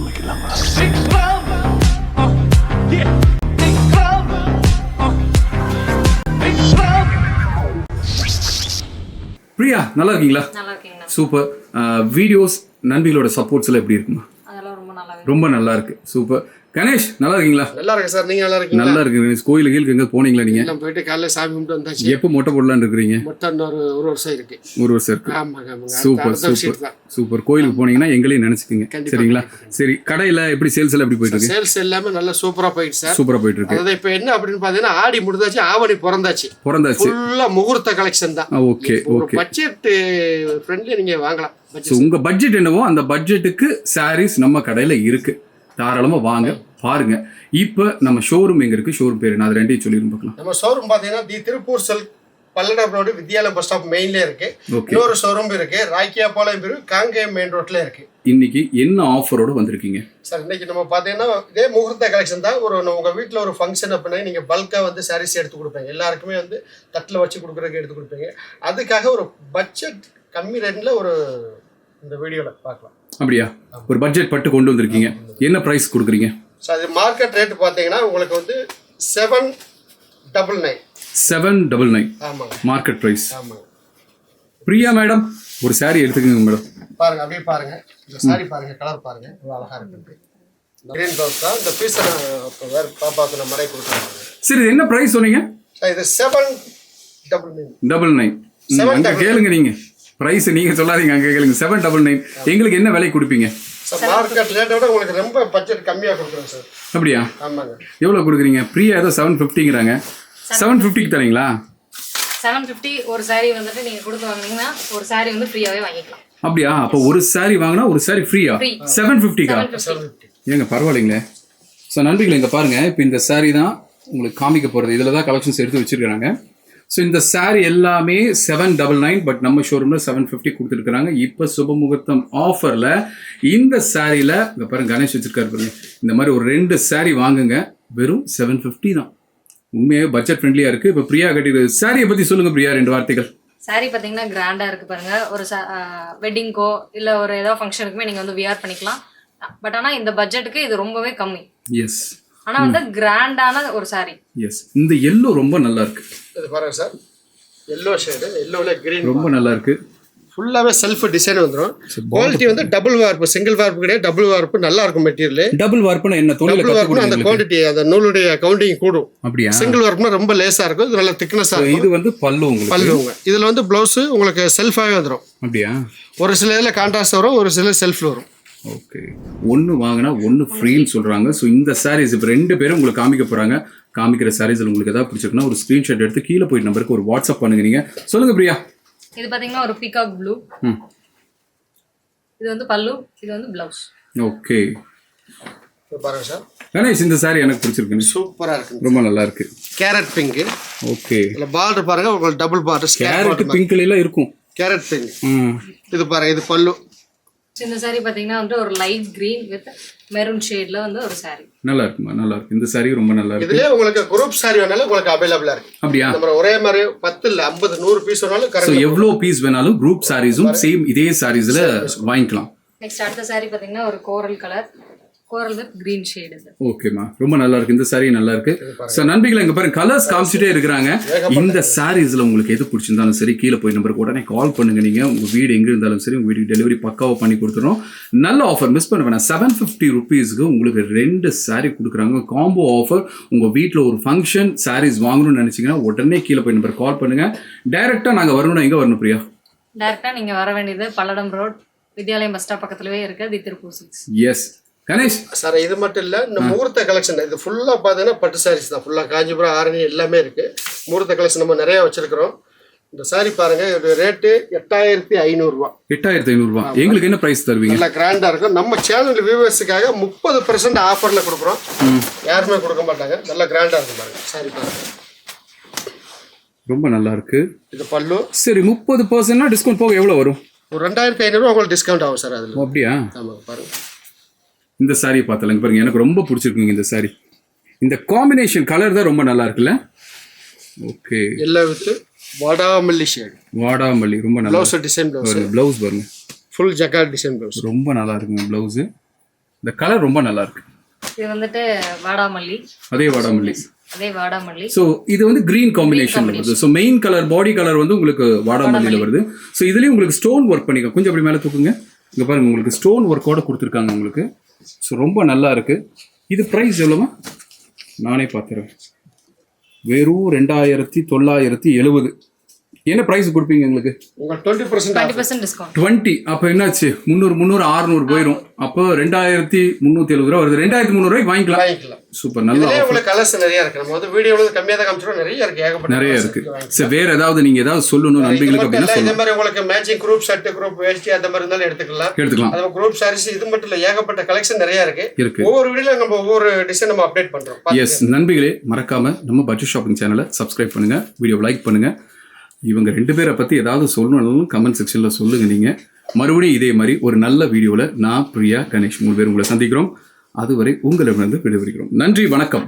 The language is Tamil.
ஆரம்பிக்கலாமா? பிரியா நல்லா இருக்கீங்களா? நல்லா இருக்கீங்களா? சூப்பர். வீடியோஸ் நண்பிகளோட சப்போர்ட்ஸ்ல எப்படி இருக்குமா? அதெல்லாம் ரொம்ப நல்லா இருக்கு. சூப்பர். கணேஷ் நல்லா இருக்கீங்களா? நல்லா இருக்கு சார். நீங்க நல்லா இருக்கீங்களா? நல்லா இருக்கு. கோயிலுக்கு கீழே எங்க போனீங்களா நீங்க? நான் போயிட்டு காலையில சாமி கும்பிட்டு வந்தாச்சு. எப்போ மொட்டை போடலான்னு இருக்கிறீங்க? மொட்டை ஒரு வருஷம் இருக்கு. ஒரு வருஷம் இருக்கு. ஆமாங்க ஆமாங்க. Super super super. கோயிலுக்கு போனீங்கன்னா எங்களையும் நினைச்சுக்கீங்க. சரிங்களா? சரி, கடையில எப்படி சேல்ஸ் எல்லாம் எப்படி போயிட்டு இருக்கு? சேல்ஸ் எல்லாமே நல்லா சூப்பரா போயிட்டு சார். சூப்பரா போயிட்டு இருக்கு. அதாவது இப்போ என்ன அப்படின்னு பாத்தீங்கன்னா ஆடி முடிஞ்சாச்சு, ஆவணி பிறந்தாச்சு. ஃபுல்லா முகூர்த்த கலெக்ஷன் தான். Okay okay. பட்ஜெட் ஃப்ரெண்ட்லி நீங்க வாங்கலாம். உங்க பட்ஜெட் என்னவோ அந்த பட்ஜெட்டுக்கு சாரீஸ் நம்ம கடையில இருக்கு. தாராளமா வாங்க பாருங்க. இப்ப நம்ம ஷோரூம் எங்க இருக்கு? ஷோரூம் பேரு நான் ரெண்டையும் சொல்லிருந்து பார்க்கலாம். நம்ம ஷோரூம் பாத்தீங்கன்னா தி திருப்பூர் செல் Palladam road Vidyalayam bus stop மெயின்ல இருக்கு. இன்னொரு ஷோரூம் இருக்கு ராக்கியாபாளையம் பேரு காங்கேயம் மெயின் ரோட்ல இருக்கு. இன்னைக்கு என்ன ஆஃபரோட வந்திருக்கீங்க சார்? இன்னைக்கு நம்ம பாத்தீங்கன்னா இதே முகூர்த்த கலெக்ஷன் தான். உங்க வீட்டுல ஒரு ஃபங்க்ஷன் அப்படின்னா நீங்க பல்கா வந்து சாரீஸ் எடுத்து கொடுப்பீங்க. எல்லாருக்குமே வந்து தட்டுல வச்சு கொடுக்குறதுக்கு எடுத்து கொடுப்பீங்க. அதுக்காக ஒரு பட்ஜெட் கம்மி ரேட்ல ஒரு இந்த வீடியோல பார்க்கலாம். அப்படியா? ஒரு பட்ஜெட் பட்டு கொண்டு வந்திருக்கீங்க. என்ன பிரைஸ் கொடுக்குறீங்க? சார் அது மார்க்கெட் ரேட் பார்த்தீங்கன்னா உங்களுக்கு வந்து 799. 799. ஆமாங்க. Market price. ஆமாங்க. பிரியா மேடம் ஒரு சாரி எடுத்துக்கோங்க மேடம். பாருங்க, அப்படியே பாருங்க. இந்த சாரி பாருங்க, கலர் பாருங்க, ரொம்ப அழகா இருக்கு. கிரீன் ப்ளவுஸ் தான். இந்த பீஸ் வேற பாப்பாக்கு நம்ம மறை கொடுக்குறோம். சரி, என்ன பிரைஸ் சொன்னீங்க? சார் இது 799. 99. கேளுங்க நீங்க. பிரைஸ் நீங்க சொல்லாதீங்க, அங்க கேளுங்க. 799. எங்களுக்கு என்ன விலை கொடுப்பீங்க? சார் மார்க்கெட் ரேட்டோட உங்களுக்கு ரொம்ப பட்ஜெட் கம்மியா கொடுக்குறோம் சார். அப்படியா? ஆமாங்க. எவ்வளவு கொடுக்குறீங்க? பிரியா ஏதோ 750ங்கறாங்க. 750க்கு தரீங்களா? 750 ஒரு சாரி வந்துட்டு நீங்க கொடுத்து வாங்குனீங்கன்னா ஒரு சாரி வந்து ஃப்ரீயாவே வாங்கிக்கலாம். அப்படியா? அப்ப ஒரு சாரி வாங்கினா ஒரு சாரி ஃப்ரீயா? 750க்கா? ஏங்க பரவாயில்லைங்களே. ஸோ நண்பர்களே இங்க பாருங்க. இப்போ இந்த சாரி தான் உங்களுக்கு காமிக்க போறது. இதுல தான் கலெக்ஷன்ஸ் எடுத்து வச்சிருக்காங்க. ஸோ இந்த சாரி எல்லாமே 799. பட் நம்ம ஷோரூம்ல 750 கொடுத்துருக்காங்க. இப்போ சுபமுகூர்த்தம் ஆஃபர்ல இந்த சாரியில இங்க பாருங்க, கணேஷ் வச்சிருக்காரு பாருங்க. இந்த மாதிரி ஒரு 2 சாரி வாங்குங்க, வெறும் 750 தான். உண்மையாவே பட்ஜெட் ஃப்ரெண்ட்லியா இருக்கு. இப்போ பிரியா கட்டிடுது சாரியை பத்தி சொல்லுங்க பிரியா, 2 வார்த்தைகள். சாரி பாத்தீங்கன்னா கிராண்டா இருக்கு பாருங்க. ஒரு வெட்டிங்கோ இல்ல ஒரு ஏதோ ஃபங்க்ஷனுக்குமே நீங்க வந்து வியர் பண்ணிக்கலாம். பட் ஆனா இந்த பட்ஜெட்டுக்கு இது ரொம்பவே கம்மி. எஸ். ஆனா வந்து கிராண்டான ஒரு சாரி. எஸ். இந்த எல்லோ ரொம்ப நல்லா இருக்கு. இது பாருங்க சார், எல்லோ ஷேடு, எல்லோல கிரீன் ரொம்ப நல்லா இருக்கு. ஃபுல்லாவே செல்ஃப் டிசைன் வந்துரும். குவாலிட்டி வந்து டபுள் வார்ப்பு, சிங்கிள் வார்ப்பு கிடையாது, டபுள் வார்ப்பு. நல்லா இருக்கும் மெட்டீரியல். டபுள் வார்ப்புனா என்ன? டபுள் வார்ப்புனா அந்த குவாண்டிட்டி, அந்த நூலுடைய கவுண்டிங் கூடும். அப்படியா? சிங்கிள் வார்ப்புனா ரொம்ப லேசா இருக்கும், இது நல்ல திக்னஸா இருக்கும். இது வந்து பல்லு உங்களுக்கு. பல்லுங்க. இதுல வந்து ப்ளவுஸ் உங்களுக்கு செல்ஃபாவே வந்துரும். அப்படியா? ஒரு சில இதுல கான்ட்ராஸ்ட் வரும், ஒரு சில செல்ஃப்ல வரும். ஓகே. ஒன்று வாங்கினா ஒன்று ஃப்ரீன்னு சொல்கிறாங்க. ஸோ இந்த சாரீஸ் இப்போ 2 பேரும் உங்களுக்கு காமிக்க போகிறாங்க. காமிக்கிற சாரீஸில் உங்களுக்கு எதாவது பிடிச்சிருக்குன்னா ஒரு ஸ்க்ரீன்ஷாட் எடுத்து கீழே போய் நம்பருக்கு ஒரு வாட்ஸ்அப் பண்ணுங்க. நீங்கள் சொல்லுங்கள் பிரியா. இது பார்த்தீங்கன்னா ஒரு பீகாக் ப்ளூ. இது வந்து பல்லு, இது வந்து ப்ளவுஸ். ஓகே. பாருங்க சார், கணேஷ் இந்த சாரி எனக்கு பிடிச்சிருக்கு. சூப்பரா இருக்கு, ரொம்ப நல்லா இருக்கு. Carrot pink. ஓகே. இதுல பார்டர் பாருங்க, உங்களுக்கு டபுள் பார்டர். கேரட் பிங்க்ல எல்லாம் இருக்கும். Carrot pink. இது பாருங்க, இது பல்லு. இந்த சாரி பாத்தீங்கன்னா வந்து ஒரு லைட் கிரீன் வித் மெரூன் ஷேட்ல வந்து ஒரு சாரி. நல்லா இருக்குமா? நல்லா இருக்கு. இந்த சாரி ரொம்ப நல்லா இருக்கு. இதுலயே உங்களுக்கு குரூப் சாரி வேணாலும் உங்களுக்கு அவைலபிளா இருக்கு. அப்படியா? நம்ம ஒரே மாதிரி 10 இல்ல 50 100 பீஸ் வேணாலும் கரெக்ட். சோ எவ்வளவு பீஸ் வேணாலும் குரூப் சாரீஸும் சேம் இதே சாரீஸ்ல வாங்கிக்கலாம். நெக்ஸ்ட் அடுத்த சாரி பாத்தீங்கன்னா ஒரு coral colour, coral with green shade. இது ஓகேமா, ரொம்ப நல்லா இருக்கு. இந்த சாரி நல்லா இருக்கு. சோ நண்பர்களே இங்க பாருங்க, கலர்ஸ் காமிச்சிட்டே இருக்காங்க. இந்த சாரீஸ்ல உங்களுக்கு எது பிடிச்சிருந்தாலும் சரி, கீழே போய் நம்பருக்கு உடனே கால் பண்ணுங்க. நீங்க உங்க வீடு எங்க இருந்தாலும் சரி, உங்க வீட்டுக்கு டெலிவரி பக்காவா பண்ணி கொடுத்துறோம். நல்ல ஆஃபர், மிஸ் பண்ண வேணாம். 750 ருபீஸ்க்கு உங்களுக்கு 2 சாரி கொடுக்குறாங்க. Combo offer. உங்க வீட்டில் ஒரு ஃபங்க்ஷன் சாரீஸ் வாங்கணும்னு நினைச்சீங்கன்னா உடனே கீழே போய் நம்பருக்கு கால் பண்ணுங்க. டைரக்டா நாங்க வரணும்னா எங்க வரணும் பிரியா? டைரக்டா நீங்க வர வேண்டியது Palladam road Vidyalayam bus stop பக்கத்துலவே இருக்கு, the Tiruppur silks. S. Ganesh sir, இது மட்டும் இல்ல, இந்த முகூர்த்த கலெக்ஷன் இது ஃபுல்லா பாத்தீங்கன்னா பட்டு சாரீஸ் தான். ஃபுல்லா காஞ்சிபுரம், ஆரணி எல்லாமே இருக்கு. முகூர்த்த கலெக்ஷன் நம்ம நிறைய வச்சிருக்கிறோம். இந்த சாரி பாருங்க, இது ரேட்டு 8500 ரூபாய். 8500 ரூபாய். எங்களுக்கு என்ன பிரைஸ் தருவீங்க? நல்லா கிராண்டா இருக்கும். நம்ம சேனல் வியூவர்ஸுக்காக 30% ஆஃபர்ல கொடுக்குறோம். யாருமே கொடுக்க மாட்டாங்க. நல்லா கிராண்டா இருக்கும் பாருங்க. சாரி பாருங்க, ரொம்ப நல்லா இருக்கு. இது பல்லு. சரி, 30% டிஸ்கவுண்ட் போக எவ்வளவு வரும்? ஒரு 2500 ரூபாய் உங்களுக்கு டிஸ்கவுண்ட் ஆகும் சார் அதுல. அப்படியா? ஆமா பாருங்க. இந்த சாரி பார்த்தலங்க பாருங்க, எனக்கு ரொம்ப பிடிச்சிருக்குங்க இந்த சாரி. இந்த காம்பினேஷன் கலர் தான் ரொம்ப நல்லா இருக்குல்ல? ஓகே. எல்லாம் வித் வாடாமல்லி ஷேட். வாடாமல்லி ரொம்ப நல்லா. Blouse design blouse. ப்ளவுஸ் பாருங்க, ஃபுல் ஜக்கார்ட் டிசைன் ப்ளவுஸ். ரொம்ப நல்லா இருக்குங்க ப்ளவுஸ். இந்த கலர் ரொம்ப நல்லா இருக்கு. இது வந்துட்டு வாடாமல்லி. அதே வாடாமல்லி. அதே வாடாமல்லி. ஸோ இது வந்து கிரீன் காம்பினேஷன் வருது. So main colour body colour வந்து உங்களுக்கு வாடாமல்லியில் வருது. ஸோ இதுலேயும் உங்களுக்கு ஸ்டோன் ஒர்க் பண்ணிக்க கொஞ்சம் அப்படி மேலே தூக்குங்க. இங்கே பாருங்க உங்களுக்கு ஸ்டோன் ஒர்க்கோட கொடுத்துருக்காங்க உங்களுக்கு. ஸோ ரொம்ப நல்லா இருக்கு. இது ப்ரைஸ் எவ்வளோமா? நானே பார்த்துறேன். வெறும் 2970. என்ன ப்ரைஸ் கொடுப்பீங்க எங்களுக்கு? உங்க 20% டிஸ்கவுண்ட். 20 அப்போ என்னாச்சு? 300 600 போயிடும். அப்போ 2370 ரூபா வருது. 2300 ரூபாய்க்கு வாங்கிக்கலாம். சூப்பர். நல்லா உங்களுக்கு கலர்ஸ் நிறைய இருக்கு. நம்ம வந்து வீடியோல கம்மியா தான் காமிச்சோம். நிறைய இருக்கு, ஏகப்பட்ட நிறைய இருக்கு. சரி, வேற ஏதாவது நீங்க ஏதாவது சொல்லணும் நண்பர்களுக்கு அப்படின்னா இந்த சொல்லுங்க. மாதிரி உங்களுக்கு மேட்சிங் குரூப் செட், குரூப் வேஷ்டி அந்த மாதிரி இருந்தாலும் எடுத்துக்கலாம். அது குரூப் சாரீஸ் இது மட்டும் இல்ல, ஏகப்பட்ட கலெக்ஷன் நிறைய இருக்கு. ஒவ்வொரு வீடியோல நம்ம ஒவ்வொரு டிசைன் நம்ம அப்டேட் பண்றோம். எஸ் நண்பர்களே, மறக்காம நம்ம பட்ஜெட் ஷாப்பிங் சேனலை சப்ஸ்கிரைப் பண்ணுங்க, வீடியோ லைக் பண்ணுங்க. இவங்க 2 பேரை பற்றி ஏதாவது சொல்லணும்னாலும் கமெண்ட் செக்ஷனில் சொல்லுங்கள். நீங்கள் மறுபடியும் இதே மாதிரி ஒரு நல்ல வீடியோவில் நான் பிரியா கணேஷ் 3 பேர் உங்களை சந்திக்கிறோம். அதுவரை உங்களிடமிருந்து விடைபெறுகிறோம். நன்றி, வணக்கம்.